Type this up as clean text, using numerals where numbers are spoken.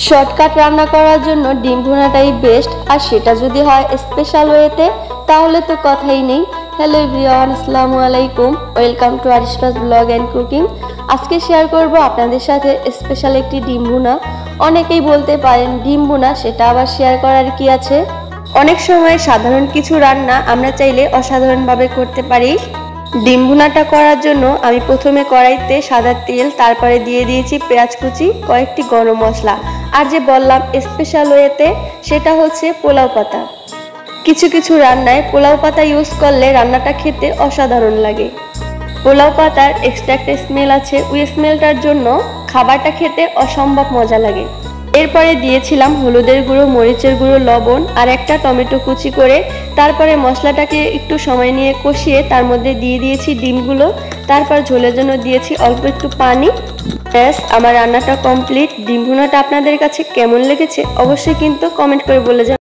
Shortcut রান্না করার জন্য ডিম ভুনাটাই বেস্ট, আর সেটা যদি হয় স্পেশাল ওয়েতে তাহলে তো কথাই নেই। হ্যালো এভরিওয়ান, আসসালামু আলাইকুম, welcome to Arishfa's blog and cooking. আজকে শেয়ার করব আপনাদের সাথে স্পেশাল একটি ডিম ভুনা। অনেকেই বলতে পারেন ডিম ভুনা, সেটা আবার শেয়ার করার কি আছে। অনেক সময় সাধারণ কিছু রান্না আমরা চাইলে অসাধারণভাবে করতে পারি। ডিম ভুনাটা করার জন্য আমি প্রথমে কড়াইতে সাদা তেল, তারপরে দিয়ে দিয়েছি পেঁয়াজ কুচি, কয়েকটি গরম মশলা, আর যে বললাম স্পেশাল ওয়েতে সেটা হচ্ছে পোলাও পাতা। কিছু কিছু রান্নায় পোলাও পাতা ইউজ করলে রান্নাটা খেতে অসাধারণ লাগে। পোলাও পাতার এক্সট্রা একটা স্মেল আছে, ওই স্মেলটার জন্য খাবারটা খেতে অসম্ভব মজা লাগে। এরপরে দিয়েছিলাম হলুদের গুঁড়ো, মরিচের গুঁড়ো, লবণ আর একটা টমেটো কুচি করে। তারপরে মশলাটাকে একটু সময় নিয়ে কষিয়ে তার মধ্যে দিয়ে দিয়েছি ডিমগুলো। তারপর ঝোলের জন্য দিয়েছি অল্প একটু পানি। ব্যাস, আমার রান্নাটা কমপ্লিট। ডিম ভুনাটা আপনাদের কাছে কেমন লেগেছে অবশ্যই কিন্তু কমেন্ট করে বলে যাবেন।